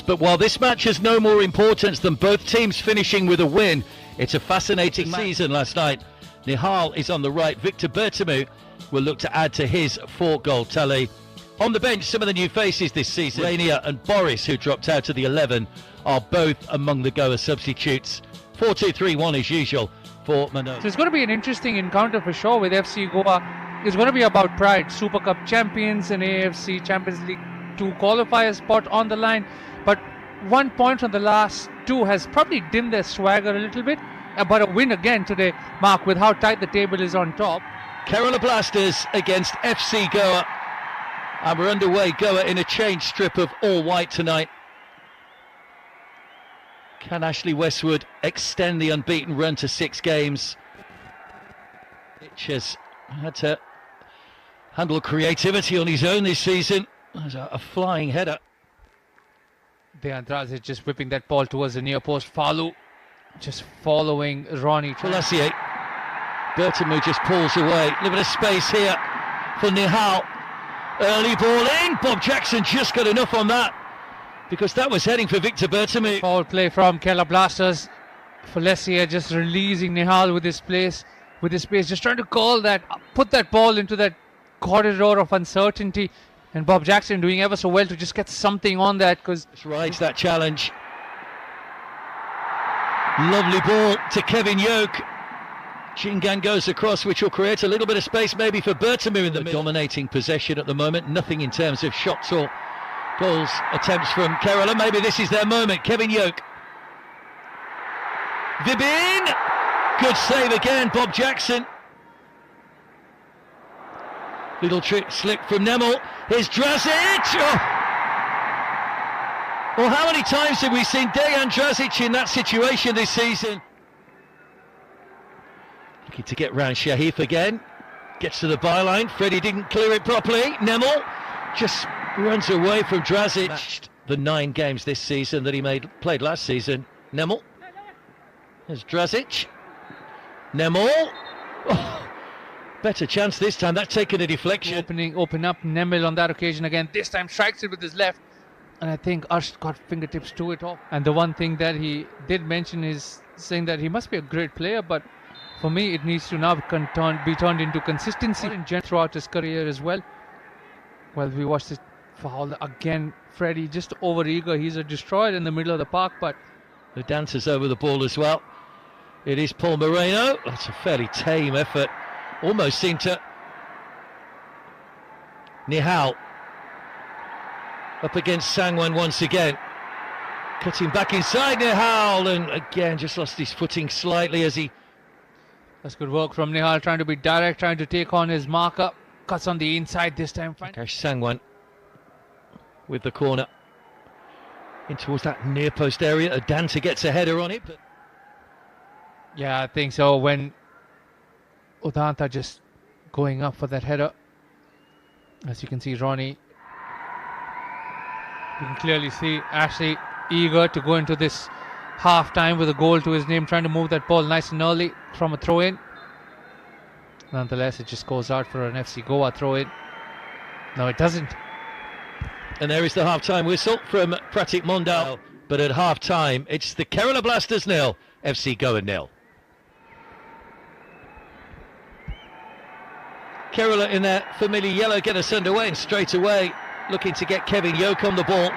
But while this match has no more importance than both teams finishing with a win, it's a fascinating season last night. Nihal is on the right. Victor Bertemu will look to add to his 4-goal tally. On the bench, some of the new faces this season. Rainier and Boris, who dropped out of the 11, are both among the Goa substitutes. 4-2-3-1 as usual for Mano. So it's going to be an interesting encounter for sure with FC Goa. It's going to be about pride. Super Cup champions and AFC Champions League 2 qualifier spot on the line. But 1 point from the last 2 has probably dimmed their swagger a little bit. But a win again today, Mark, with how tight the table is on top. Kerala Blasters against FC Goa. And we're underway. Goa in a change strip of all white tonight. Can Ashley Westwood extend the unbeaten run to 6 games? Hitch has had to handle creativity on his own this season. There's a flying header. Dejan Drazic just whipping that ball towards the near post. Falu just following Ronnie. Falassier. Bertemu just pulls away. A little bit of space here for Nihal. Early ball in. Bob Jackson just got enough on that, because that was heading for Victor Bertemu. Foul play from Kerala Blasters. Falassier just releasing Nihal with his space, just trying to call that, put that ball into that corridor of uncertainty. And Bob Jackson doing ever so well to just get something on that, because rides that challenge. Lovely ball to Kevin Yoke. Chingan goes across, which will create a little bit of space maybe for Bertemu in the middle. Dominating possession at the moment. Nothing in terms of shots or goals attempts from Kerala. Maybe this is their moment. Kevin Yoke. Vibin. Good save again, Bob Jackson. Little trick slick from Nemel. Here's Drazic. Oh. Well, how many times have we seen Dejan Drazic in that situation this season? Looking to get round Shahif again. Gets to the byline. Freddie didn't clear it properly. Nemel just runs away from Drazic. Matched the 9 games this season that he played last season. Nemel. There's Drazic. Nemel. Oh, better chance this time. That's taken a deflection. Open up Nemel on that occasion again. This time strikes it with his left. And I think Arsh got fingertips to it all. And the one thing that he did mention is saying that he must be a great player, but for me it needs to now be turned into consistency throughout his career as well. Well, we watched this foul again. Freddie just over eager. He's a destroyer in the middle of the park, but the dancer's over the ball as well. It is Paul Moreno. That's a fairly tame effort. Almost seemed to. Nihal up against Sangwan once again. Cutting back inside Nihal, and again just lost his footing slightly as he. That's good work from Nihal, trying to be direct, trying to take on his marker. Cuts on the inside this time. Akash Sangwan with the corner in towards that near post area. Adanta gets a header on it, but yeah, I think so. When Udanta just going up for that header, as you can see, Ronnie, you can clearly see Ashley eager to go into this half time with a goal to his name, trying to move that ball nice and early from a throw in. Nonetheless, it just goes out for an FC Goa throw in. No, it doesn't. And there is the half time whistle from Pratik Mondal. But at half time, it's the Kerala Blasters 0, FC Goa 0. Kerala in their familiar yellow get us underway, and straight away looking to get Kevin Yoke on the ball.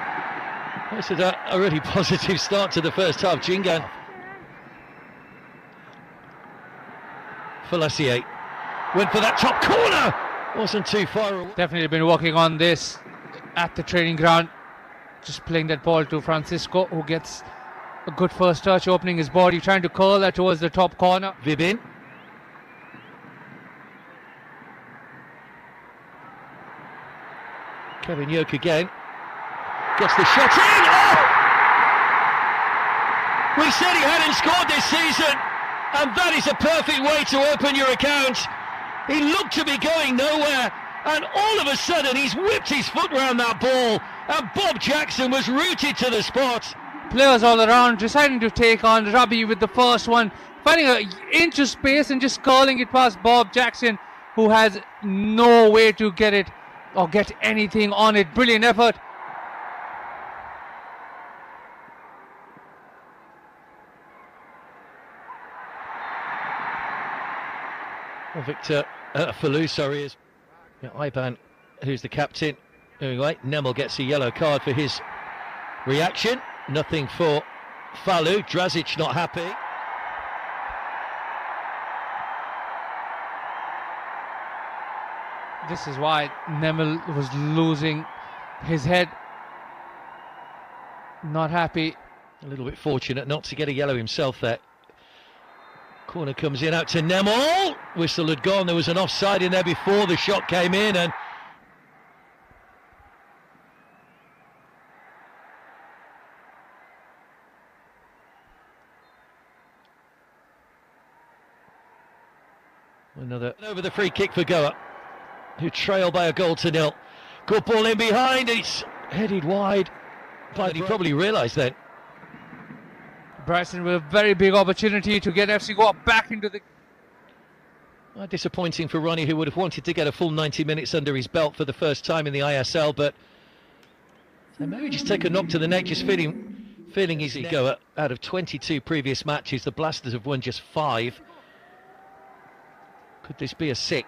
This is a really positive start to the first half. Jingan. Falassier went for that top corner. Wasn't too far away. Definitely been working on this at the training ground. Just playing that ball to Francisco, who gets a good first touch, opening his body, trying to curl that towards the top corner. Vibin. Kevin Yoke again. Gets the shot in. Oh! We said he hadn't scored this season, and that is a perfect way to open your account. He looked to be going nowhere, and all of a sudden he's whipped his foot round that ball, and Bob Jackson was rooted to the spot. Players all around deciding to take on Rabi with the first one, finding an inch of space and just calling it past Bob Jackson, who has no way to get it or get anything on it. Brilliant effort. Well, Victor Falou, sorry, is Ivan, who's the captain. Anyway, Nemel gets a yellow card for his reaction. Nothing for Falou. Drazic not happy. This is why Nemel was losing his head. Not happy. A little bit fortunate not to get a yellow himself there. Corner comes in out to Nemel. Whistle had gone. There was an offside in there before the shot came in, and another over the free kick for Goa, who trail by a goal to nil. Good ball in behind. It's headed wide, but he probably realised then. Bryson with a very big opportunity to get FC Goa back into the... Disappointing for Ronnie, who would have wanted to get a full 90 minutes under his belt for the first time in the ISL, but maybe just take a knock to the neck, just feeling easy. Goa, out of 22 previous matches, the Blasters have won just 5. Could this be a 6th?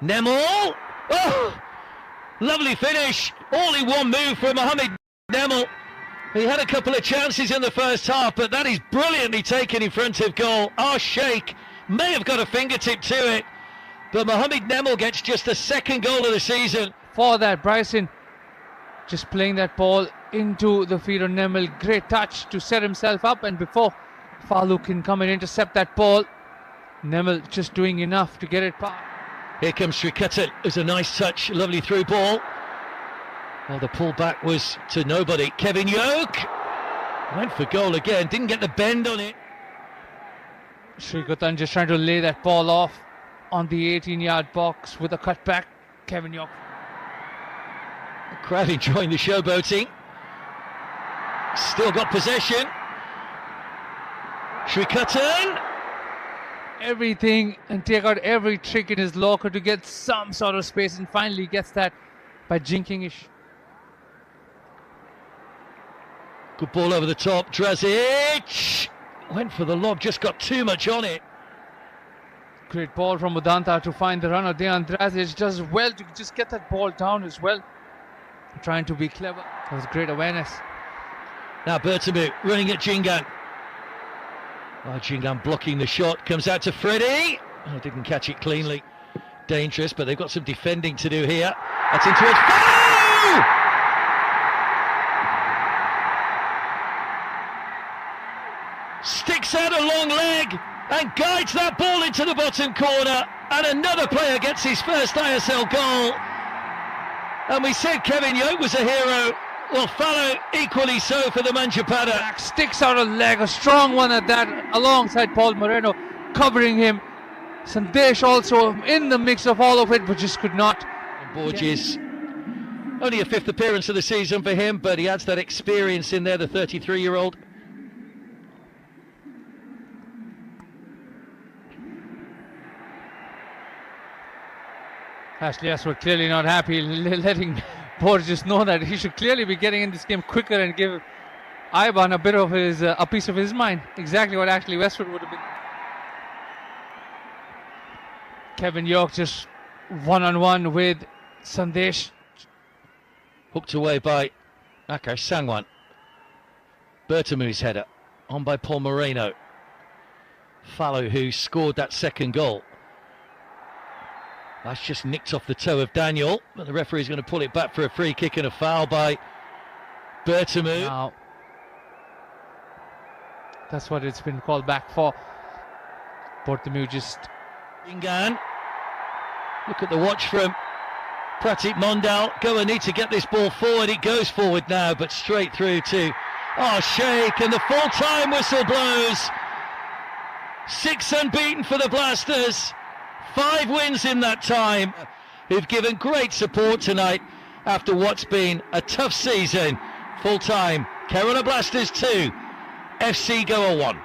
Nemel! Oh! Lovely finish! All in one move from Mohamed Nemel. He had a couple of chances in the first half, but that is brilliantly taken in front of goal. Our Sheikh may have got a fingertip to it, but Mohamed Nemel gets just the 2nd goal of the season. For that, Bryson just playing that ball into the feet of Nemel. Great touch to set himself up, and before Falou can come and intercept that ball, Nemel just doing enough to get it past. Here comes Srikatan. It was a nice touch, lovely through ball. Well, the pullback was to nobody. Kevin Yoke went for goal again, didn't get the bend on it. Srikatan just trying to lay that ball off on the 18-yard box with a cutback. Kevin Yoke. The crowd enjoying the showboating. Still got possession. Srikatan. Everything and take out every trick in his locker to get some sort of space, and finally gets that by jinking ish. Good ball over the top. Drazic went for the lob, just got too much on it. Great ball from Udanta to find the runner. Dejan Drazic does well to just get that ball down as well. Trying to be clever. That was great awareness. Now Bertamu running at Jingan. Oh, Jingan blocking the shot. Comes out to Freddie. Oh, didn't catch it cleanly. Dangerous, but they've got some defending to do here. That's in towards Falou! Sticks out a long leg and guides that ball into the bottom corner, and another player gets his first ISL goal. And we said Kevin Yoke was a hero. Well, Falou equally so for the Manjapada. Sticks out a leg, a strong one at that, alongside Paul Moreno covering him. Sandesh also in the mix of all of it, but just could not. Borges, only a 5th appearance of the season for him, but he adds that experience in there, the 33-year-old. Ashley Ashworth clearly not happy, letting Borges know that he should clearly be getting in this game quicker and give Ivan a bit of his a piece of his mind. Exactly what Ashley Westwood would have been. Kevin Yoke just one-on-one with Sandesh. Hooked away by Akash Sangwan. Bertamu's header on by Paul Moreno. Falou, who scored that 2nd goal. That's just nicked off the toe of Daniel, but the referee's going to pull it back for a free kick and a foul by Bertamu. Now, that's what it's been called back for. Bertamu just... Ingan. Look at the watch from Pratik Mondal. Goa need to get this ball forward. It goes forward now, but straight through to Sheikh, and the full-time whistle blows. 6 unbeaten for the Blasters. 5 wins in that time, who've given great support tonight after what's been a tough season. Full time, Kerala Blasters 2, FC Goa 1.